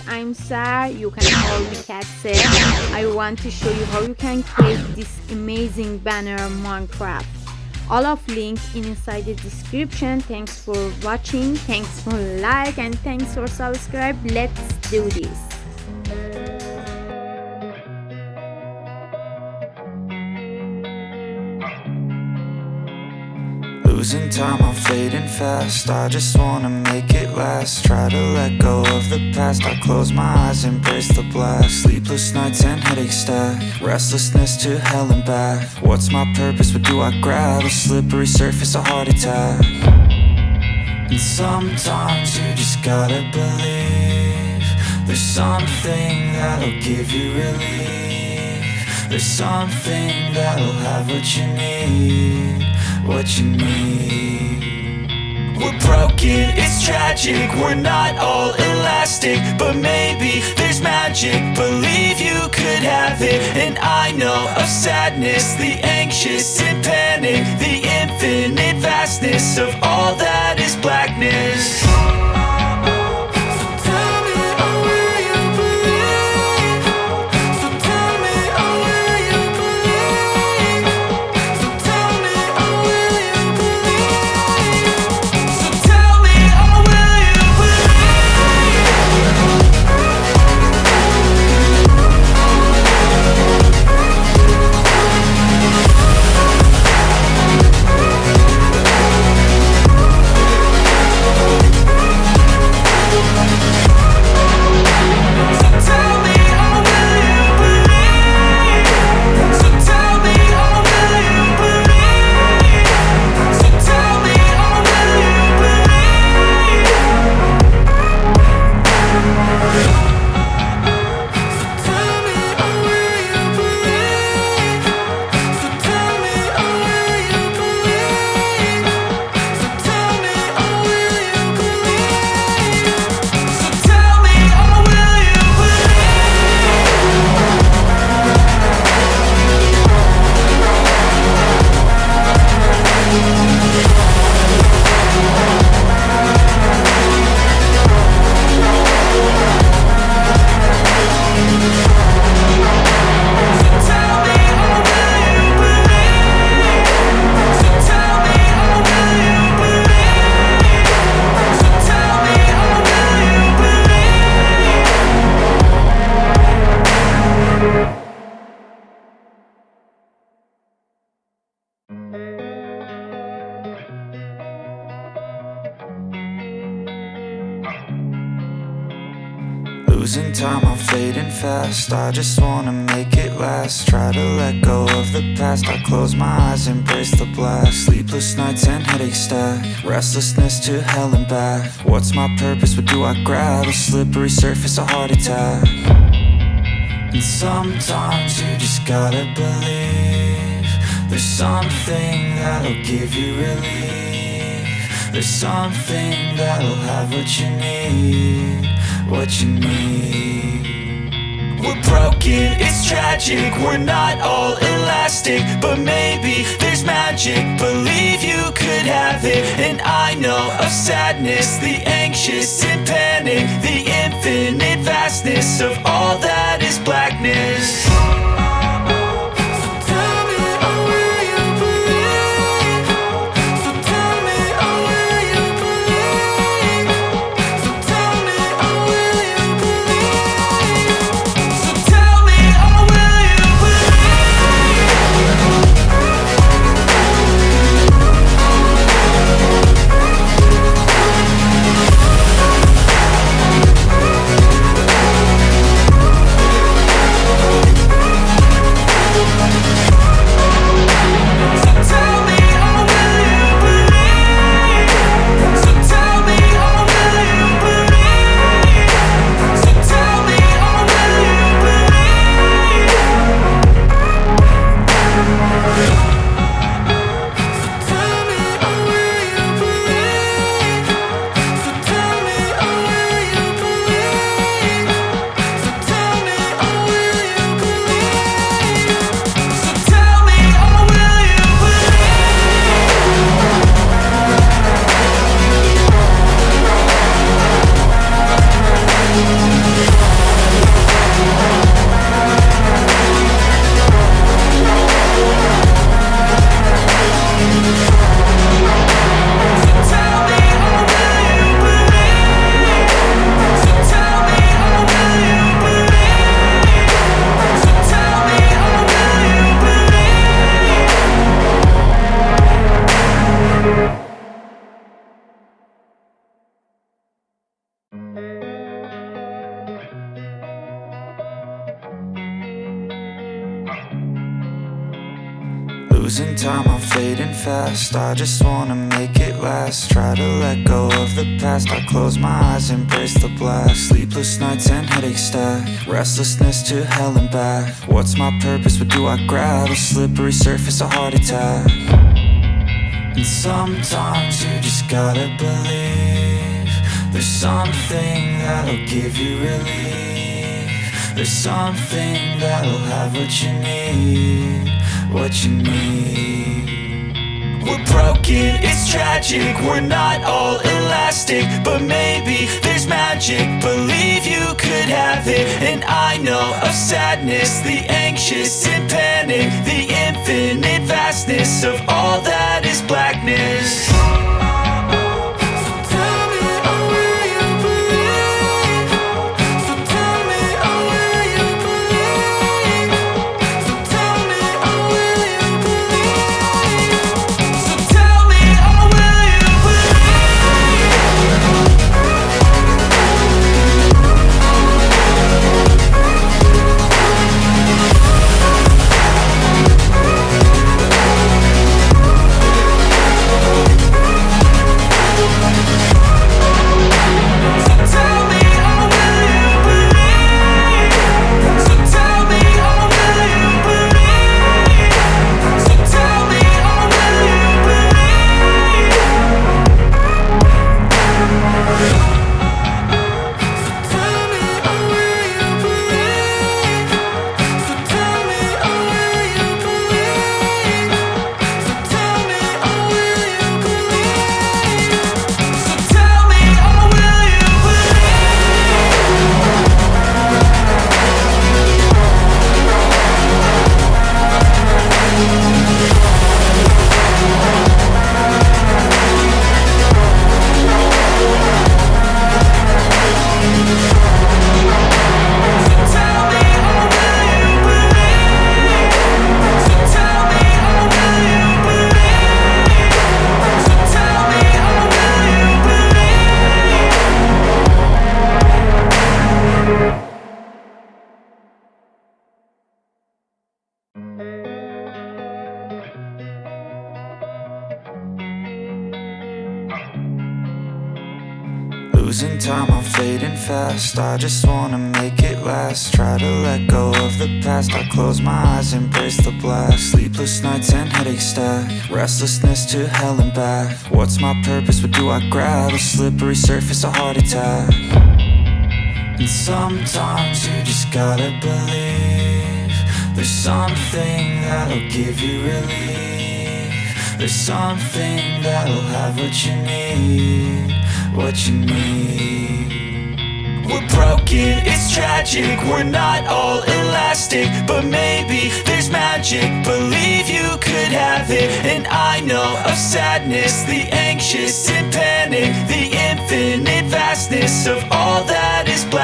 I'm Sarah. You can call me Cat Sarah. I want to show you how you can create this amazing banner on Minecraft. All of links inside the description. Thanks for watching. Thanks for like and thanks for subscribe. Let's do this. Losing time, I'm fading fast. I just wanna make it last. Try to let go of the past. I close my eyes, embrace the blast. Sleepless nights and headache stack. Restlessness to hell and back. What's my purpose? What do I grab? A slippery surface, a heart attack. And sometimes you just gotta believe there's something that'll give you relief. There's something that'll have what you need. What you need. We're broken, it's tragic. We're not all elastic, but maybe there's magic. Believe you could have it. And I know of sadness, the anxious and panic, the infinite vastness of all that is blackness. Losing time, I'm fading fast. I just wanna make it last. Try to let go of the past. I close my eyes, embrace the blast. Sleepless nights and headache stack. Restlessness to hell and back. What's my purpose? What do I grab? A slippery surface, a heart attack. And sometimes you just gotta believe there's something that'll give you relief. There's something that'll have what you need. What you need. We're broken, it's tragic. We're not all elastic, but maybe there's magic. Believe you could have it. And I know of sadness, the anxious and panic, the infinite vastness of all that is blackness. Losing time, I'm fading fast. I just wanna make it last. Try to let go of the past. I close my eyes, embrace the blast. Sleepless nights and headache stack. Restlessness to hell and back. What's my purpose? What do I grab? A slippery surface, a heart attack. And sometimes you just gotta believe there's something that'll give you relief. There's something that'll have what you need, what you need. We're broken, it's tragic, we're not all elastic, but maybe there's magic. Believe you could have it, and I know of sadness, the anxious and panic, the infinite vastness of all that is blackness. Losing time, I'm fading fast. I just wanna make it last. Try to let go of the past. I close my eyes, embrace the blast. Sleepless nights and headache stack. Restlessness to hell and back. What's my purpose? What do I grab? A slippery surface, a heart attack. And sometimes you just gotta believe there's something that'll give you relief. There's something that'll have what you need, what you need. We're broken, it's tragic, we're not all elastic, but maybe there's magic. Believe you could have it, and I know of sadness, the anxious and panic, the infinite vastness of all that is black.